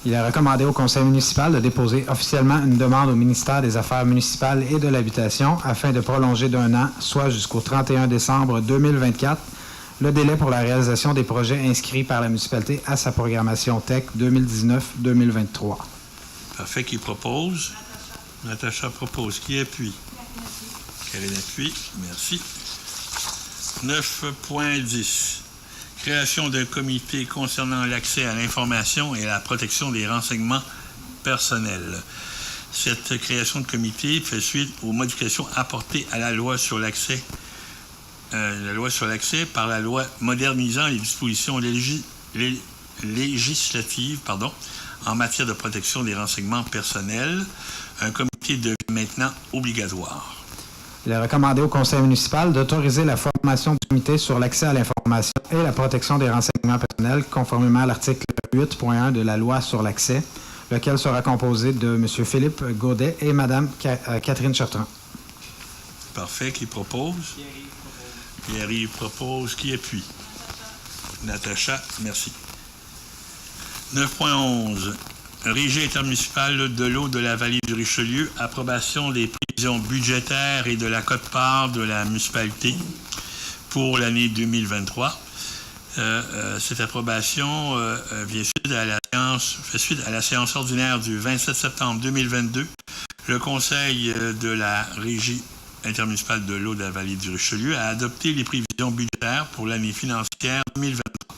Il est recommandé au conseil municipal de déposer officiellement une demande au ministère des Affaires municipales et de l'Habitation afin de prolonger d'1 an, soit jusqu'au 31 décembre 2024, le délai pour la réalisation des projets inscrits par la municipalité à sa programmation TEC 2019-2023. Parfait. Qui propose? Natacha propose. Qui appuie? Karine appuie. Merci. 9.10. Création d'un comité concernant l'accès à l'information et à la protection des renseignements personnels. Cette création de comité fait suite aux modifications apportées à la loi sur l'accès par la loi modernisant les dispositions législatives en matière de protection des renseignements personnels. Un comité devient maintenant obligatoire. Il est recommandé au conseil municipal d'autoriser la formation du comité sur l'accès à l'information et la protection des renseignements personnels conformément à l'article 8.1 de la loi sur l'accès, lequel sera composé de M. Philippe Gaudet et Mme Catherine Chartrand. Parfait. Qui propose? Pierre-Yves propose. Qui appuie? Natacha, merci. 9.11. Régie intermunicipale de l'eau de la vallée du Richelieu, approbation des prévisions budgétaires et de la quote-part de la municipalité pour l'année 2023. Cette approbation fait suite à la séance ordinaire du 27 septembre 2022. Le Conseil de la Régie intermunicipale de l'eau de la vallée du Richelieu a adopté les prévisions budgétaires pour l'année financière 2023.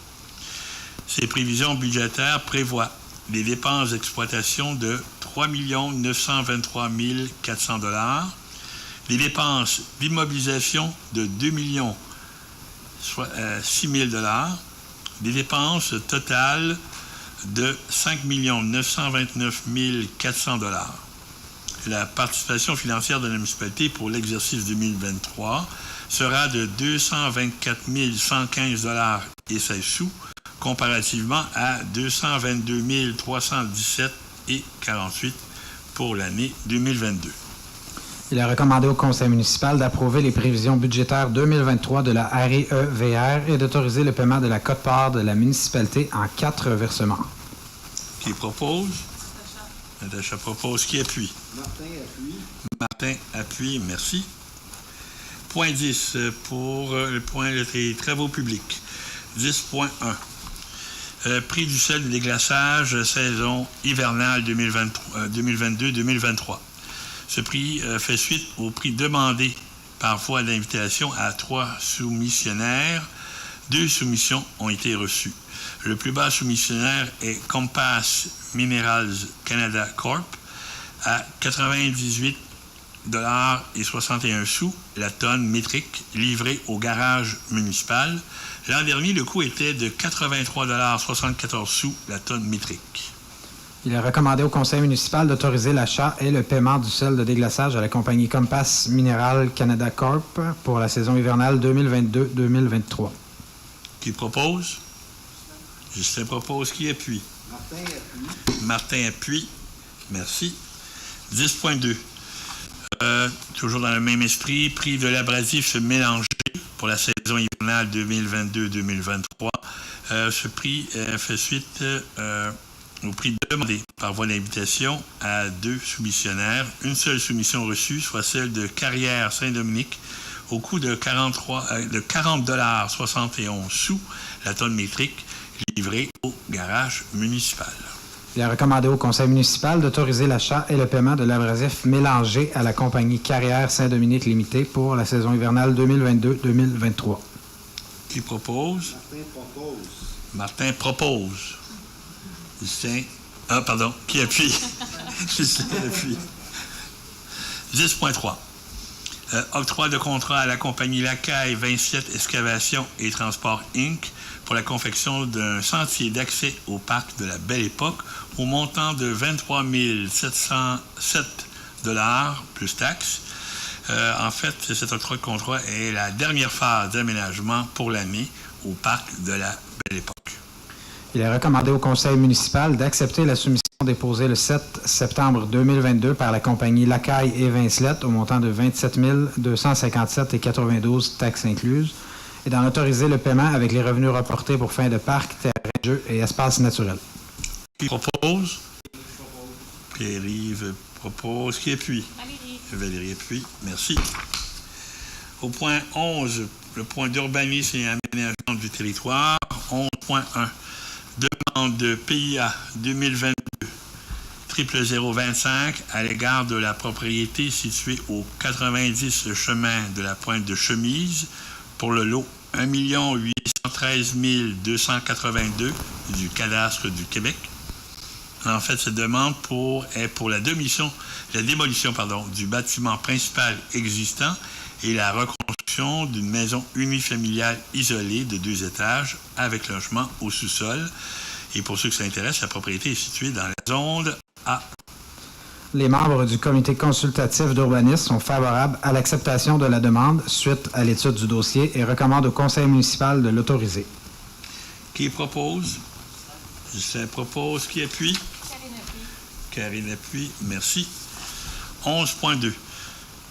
Ces prévisions budgétaires prévoient des dépenses d'exploitation de 3 923 400 $, des dépenses d'immobilisation de 2 6 000 $, des dépenses totales de 5 929 400 $. La participation financière de la municipalité pour l'exercice 2023 sera de 224 115 $ et 16 sous, comparativement à 222 317 et 48 pour l'année 2022. Il est recommandé au conseil municipal d'approuver les prévisions budgétaires 2023 de la REEVR et d'autoriser le paiement de la quote-part de la municipalité en 4 versements. Qui propose? Natacha propose. Qui appuie? Martin appuie. Martin appuie. Merci. Point 10 pour le point des travaux publics. 10.1. Prix du sel de déglaçage saison hivernale 2022-2023. Ce prix fait suite au prix demandé par voie d'invitation à 3 soumissionnaires. 2 soumissions ont été reçues. Le plus bas soumissionnaire est Compass Minerals Canada Corp. À 98,61 $ la tonne métrique livrée au garage municipal. L'an dernier, le coût était de 83,74 $ la tonne métrique. Il est recommandé au conseil municipal d'autoriser l'achat et le paiement du sel de déglaçage à la compagnie Compass Mineral Canada Corp. Pour la saison hivernale 2022-2023. Qui propose? Justin propose. Qui appuie? Martin appuie. Martin appuie. Merci. 10.2. Toujours dans le même esprit, prix de l'abrasif mélangé pour la saison hivernale 2022-2023. Ce prix fait suite au prix demandé par voie d'invitation à 2 soumissionnaires. Une seule soumission reçue, soit celle de Carrière Saint-Dominique, au coût de 40,71 $ la tonne métrique, livrée au garage municipal. Il est recommandé au conseil municipal d'autoriser l'achat et le paiement de l'abrasif mélangé à la compagnie Carrière Saint-Dominique Limitée pour la saison hivernale 2022-2023. Qui propose? Martin propose. Martin propose. Justin. Qui appuie? Justin appuie. 10.3. Octroi de contrat à la compagnie Lacaille 27 Excavation et Transport Inc. pour la confection d'un sentier d'accès au parc de la Belle Époque au montant de 23 707 $ plus taxes. En fait, cet octroi de contrat est la dernière phase d'aménagement pour l'année au parc de la Belle Époque. Il est recommandé au conseil municipal d'accepter la soumission déposée le 7 septembre 2022 par la compagnie Lacaille et Vincelette au montant de 27 257,92 taxes incluses et d'en autoriser le paiement avec les revenus reportés pour fin de parc, terrain de jeu et espaces naturels. Qui propose? Pierre-Yves propose. Qui appuie? Valérie. Valérie appuie. Merci. Au point 11, le point d'urbanisme et aménagement du territoire, 11.1. Demande de PIA 2022 00025 à l'égard de la propriété située au 90 chemin de la Pointe de Chemise pour le lot 1 813 282 du cadastre du Québec. En fait, cette demande est pour la démolition du bâtiment principal existant et la reconstruction d'une maison unifamiliale isolée de 2 étages avec logement au sous-sol. Et pour ceux que ça intéresse, la propriété est située dans la zone A. Les membres du comité consultatif d'urbanisme sont favorables à l'acceptation de la demande suite à l'étude du dossier et recommandent au conseil municipal de l'autoriser. Qui propose? Justin propose. Qui appuie? Karine appuie. Karine appuie. Merci. 11.2.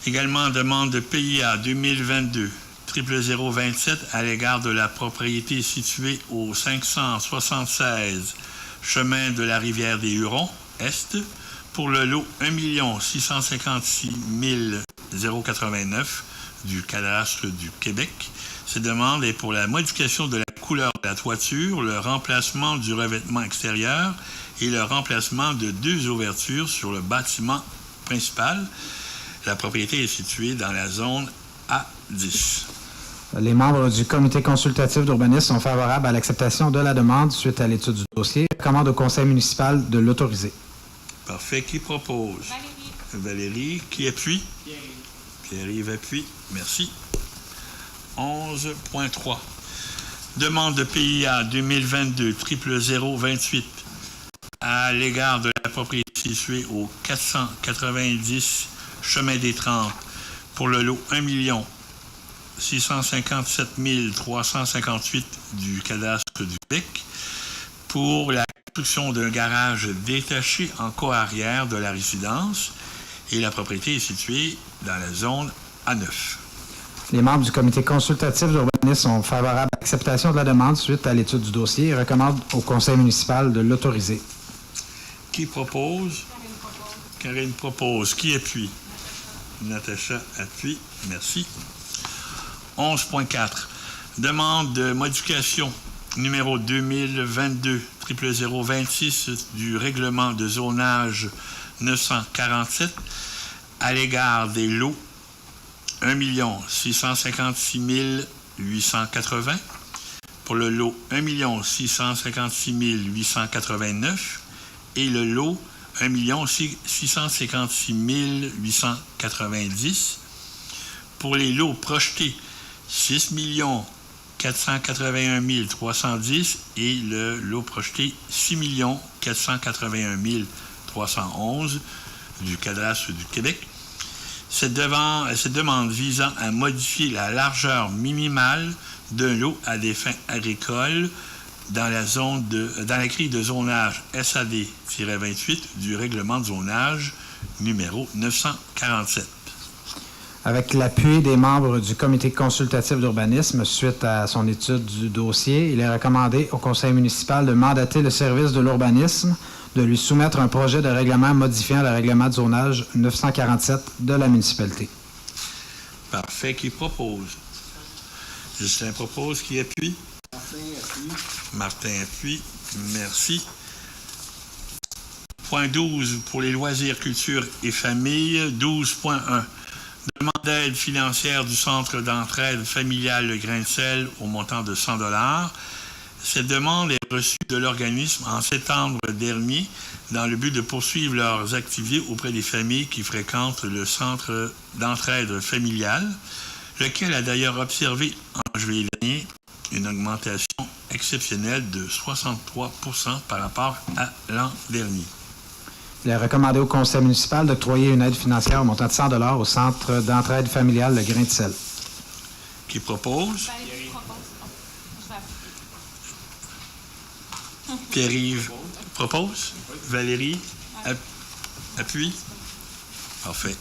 Également demande de PIA 2022 00027 à l'égard de la propriété située au 576 chemin de la rivière des Hurons, Est, pour le lot 1 656 089 du cadastre du Québec. Cette demande est pour la modification de la couleur de la toiture, le remplacement du revêtement extérieur et le remplacement de 2 ouvertures sur le bâtiment principal. La propriété est située dans la zone A10. Les membres du comité consultatif d'urbanisme sont favorables à l'acceptation de la demande suite à l'étude du dossier et recommandent au conseil municipal de l'autoriser. Parfait. Qui propose? Valérie. Qui appuie? Pierre-Yves appuie. Merci. 11.3. Demande de PIA 2022 00028 à l'égard de la propriété située au 490 chemin des Trembles pour le lot 1 657 358 du cadastre du Québec pour la construction d'un garage détaché en coarrière de la résidence et la propriété est située dans la zone A9. Les membres du comité consultatif d'urbanisme sont favorables à l'acceptation de la demande suite à l'étude du dossier et recommandent au conseil municipal de l'autoriser. Qui propose? Karine propose. Karine propose. Qui appuie? Natacha appuie. Merci. 11.4. Demande de modification numéro 2022 00026 du règlement de zonage 947 à l'égard des lots 1 656 880 pour le lot 1 656 889 et le lot 1 656 890 pour les lots projetés 6 481 310 et le lot projeté 6 481 311 du cadastre du Québec. Cette demande visant à modifier la largeur minimale d'un lot à des fins agricoles dans la grille de zonage SAD-28 du règlement de zonage numéro 947. Avec l'appui des membres du comité consultatif d'urbanisme suite à son étude du dossier, il est recommandé au conseil municipal de mandater le service de l'urbanisme de lui soumettre un projet de règlement modifiant le règlement de zonage 947 de la municipalité. Parfait. Qui propose? Justin propose. Qui appuie? Martin appuie. Martin appuie. Merci. Point 12 pour les loisirs, culture et famille. 12.1. Demande d'aide financière du Centre d'entraide familiale Le Grain de Sel au montant de 100 $. Cette demande est reçue de l'organisme en septembre dernier dans le but de poursuivre leurs activités auprès des familles qui fréquentent le Centre d'entraide familiale, lequel a d'ailleurs observé en juillet dernier une augmentation exceptionnelle de 63 % par rapport à l'an dernier. Il est recommandé au conseil municipal d'octroyer une aide financière au montant de 100 $ au Centre d'entraide familiale Le Grain de Sel. Qui propose? Valérie propose. Je vais appuyer. Pierre-Yves propose? Valérie appuie? Parfait.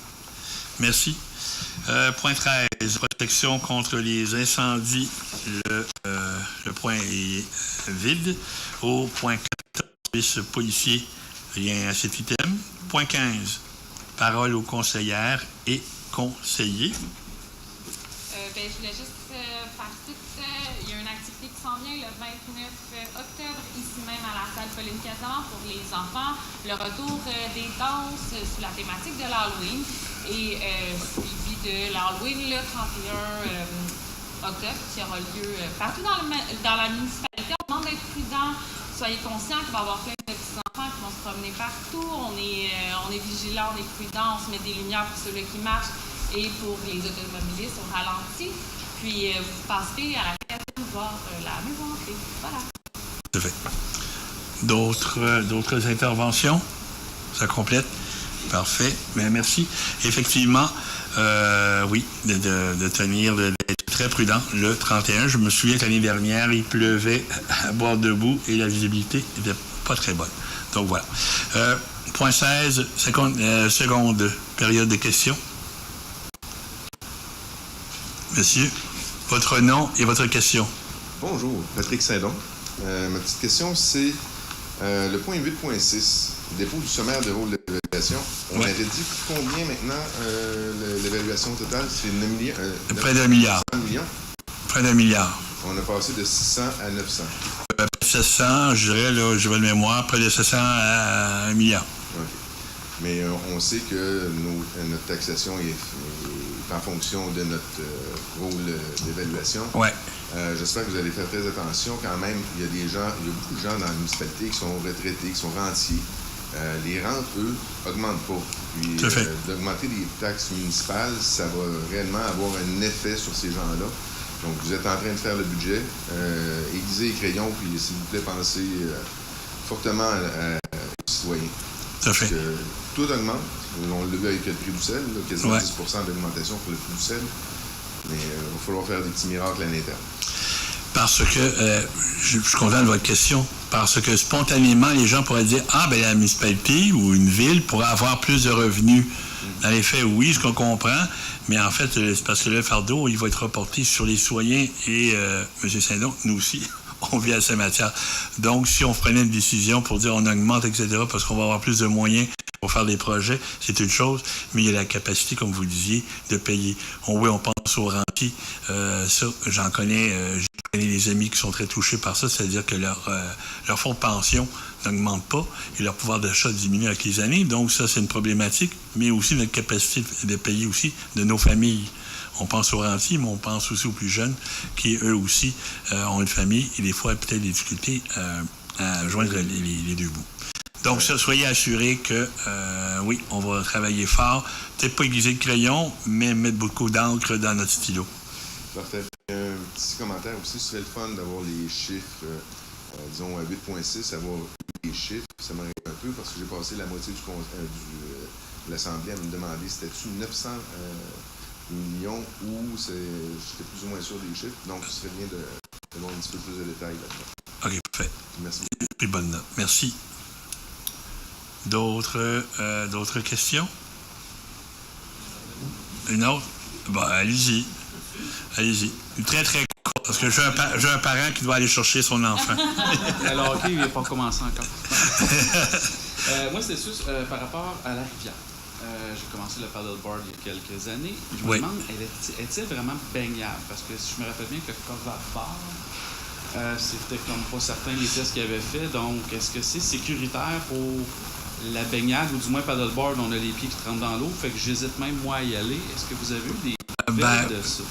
Merci. Point 13, protection contre les incendies. Le point est vide. Au point 14, service policier, rien à cet item. Point 15, parole aux conseillères et conseillers. je voulais juste faire tout. Il y a une activité qui s'en vient le 29 octobre, ici même à la salle Pauline Casavant pour les enfants. Le retour des danses sous la thématique de l'Halloween et suivi de l'Halloween le 31 octobre qui aura lieu partout dans la municipalité. On demande d'être prudent. Soyez conscients qu'il va y avoir plein de petits enfants qui vont se promener partout. On est vigilants, on est prudents, on se met des lumières pour ceux-là qui marchent et pour les automobilistes au ralenti. Puis vous passez à la caserne voir la maison hantée. Voilà. Tout à fait. D'autres interventions? Ça complète? Parfait. Bien, merci. Effectivement, oui, d'être très prudent. Le 31, je me souviens que l'année dernière, il pleuvait à bord debout et la visibilité n'était pas très bonne. Donc voilà. Point 16, seconde période de questions. Monsieur, votre nom et votre question. Bonjour, Patrick Saint-Don. Ma petite question, c'est le point 8.6, dépôt du sommaire de rôle d'évaluation. On avait dit combien maintenant l'évaluation totale? C'est 9 millions? Près d'un milliard. 100 millions? Près d'un milliard. On a passé de 600 à 900. Près de 700, je dirais, là, je vais de mémoire, près de 700 à 1 milliard. OK. Mais on sait que notre taxation est en fonction de notre rôle d'évaluation. Oui. J'espère que vous allez faire très attention. Quand même, il y a beaucoup de gens dans la municipalité qui sont retraités, qui sont rentiers. Les rentes, eux, n'augmentent pas. Puis d'augmenter les taxes municipales, ça va réellement avoir un effet sur ces gens-là. Donc, vous êtes en train de faire le budget. Aiguisez les crayons, puis s'il vous plaît, pensez fortement aux citoyens. Tout à fait. Parce que tout augmente. On l'a vu avec le prix du sel, là, quasiment 10 d'augmentation pour le prix du sel. Mais il va falloir faire des petits miracles à l'interne. Parce que, je suis content de votre question, parce que spontanément, les gens pourraient dire « Ah, ben la municipalité ou une ville pourrait avoir plus de revenus. » Dans les faits, oui, ce qu'on comprend, mais en fait, c'est parce que le fardeau, il va être reporté sur les citoyens et, M. Saint-Don, nous aussi, on vit à Saint-Mathias. Donc, si on prenait une décision pour dire on augmente, etc., parce qu'on va avoir plus de moyens pour faire des projets, c'est une chose, mais il y a la capacité, comme vous le disiez, de payer. Oui, on pense aux rentiers. Ça, j'en connais des amis qui sont très touchés par ça, c'est-à-dire que leur fonds de pension n'augmente pas et leur pouvoir d'achat diminue avec les années. Donc, ça, c'est une problématique, mais aussi notre capacité de payer aussi de nos familles. On pense aux rentiers, mais on pense aussi aux plus jeunes qui, eux aussi, ont une famille et des fois, peut-être des difficultés à joindre les deux bouts. Donc, ça, soyez assurés que, oui, on va travailler fort. Peut-être pas aiguiser le crayon, mais mettre beaucoup d'encre dans notre stylo. Parfait. Un petit commentaire aussi, ce serait le fun d'avoir les chiffres, disons, à 8.6, avoir les chiffres. Ça m'arrive un peu parce que j'ai passé la moitié de l'Assemblée à me demander c'était-tu 900 millions ou j'étais plus ou moins sûr des chiffres. Donc, ce serait bien d'avoir un petit peu plus de détails là-dedans. OK, parfait. Merci. Très bonne note. Merci. D'autres questions? Une autre? Bon, allez-y. Allez-y. Très, très court, parce que j'ai un parent qui doit aller chercher son enfant. Alors, OK, il n'a pas commencé encore. Moi, c'était juste par rapport à la rivière. J'ai commencé le paddleboard il y a quelques années. Je me demande, est-il vraiment baignable? Parce que si je me rappelle bien que Cova-Bar, c'était comme pas certain les tests qu'il avait fait. Donc, est-ce que c'est sécuritaire pour la baignade ou du moins paddleboard? On a les pieds qui trempent dans l'eau. Fait que j'hésite même, moi, à y aller. Est-ce que vous avez eu des nouvelles de ça?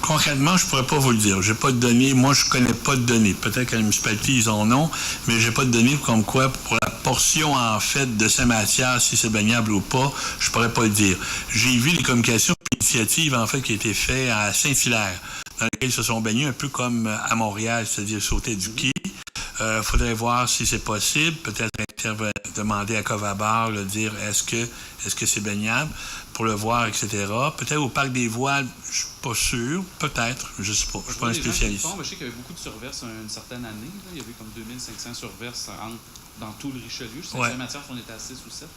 Concrètement, je ne pourrais pas vous le dire. J'ai pas de données. Moi, je connais pas de données. Peut-être qu'à la municipalité, ils en ont, mais j'ai pas de données comme quoi, pour la portion, en fait, de Saint-Mathias, si c'est baignable ou pas, je pourrais pas le dire. J'ai vu les communications initiatives, en fait, qui ont été faites à Saint-Hilaire, dans lesquelles ils se sont baignés un peu comme à Montréal, c'est-à-dire sauter du quai. Faudrait voir si c'est possible. Peut-être demander à Cova-Bar, dire est-ce que c'est baignable, pour le voir, etc. Peut-être au Parc des Voiles, je suis pas sûr. Peut-être, je sais pas. Je suis pas un spécialiste. Je sais qu'il y avait beaucoup de surverses une certaine année. Là. Il y avait comme 2500 surverses dans tout le Richelieu. Je sais qu'à Saint-Mathias, on était à 6 ou 7.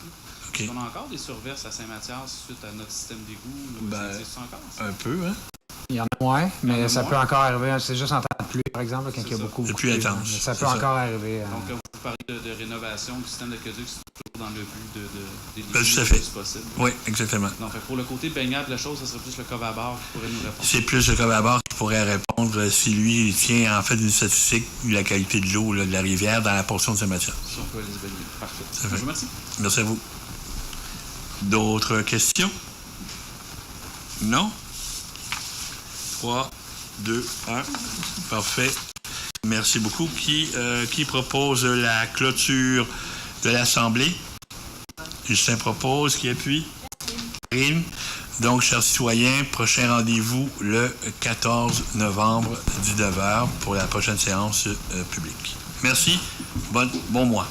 Okay. On a encore des surverses à Saint-Mathias suite à notre système d'égout. Ça existe encore? Ça? Un peu, hein? Il y en a moins, mais ça peut encore arriver. C'est juste en temps de pluie, par exemple, quand il y a beaucoup de pluie. Intense. Ça peut encore arriver. Donc, vous vous parlez de rénovation du système d'aqueduc, c'est toujours dans le but d'éliminer Ben, tout à le fait. plus possible. Oui, exactement. Donc, pour le côté baignade de la chose, ce serait plus le cove à bord qui pourrait nous répondre. C'est plus le Cove-à-Bord qui pourrait répondre si lui il tient en fait une statistique de la qualité de l'eau là, de la rivière dans la portion de Saint-Mathieu. Si on peut aller se baigner. Parfait. Ça fait. Je vous remercie. Merci à vous. D'autres questions? Non? 3, 2, 1. Parfait. Merci beaucoup. Qui propose la clôture de l'Assemblée? Justin propose. Qui appuie? Karine. Donc, chers citoyens, prochain rendez-vous le 14 novembre, 19h, pour la prochaine séance publique. Merci. Bon mois.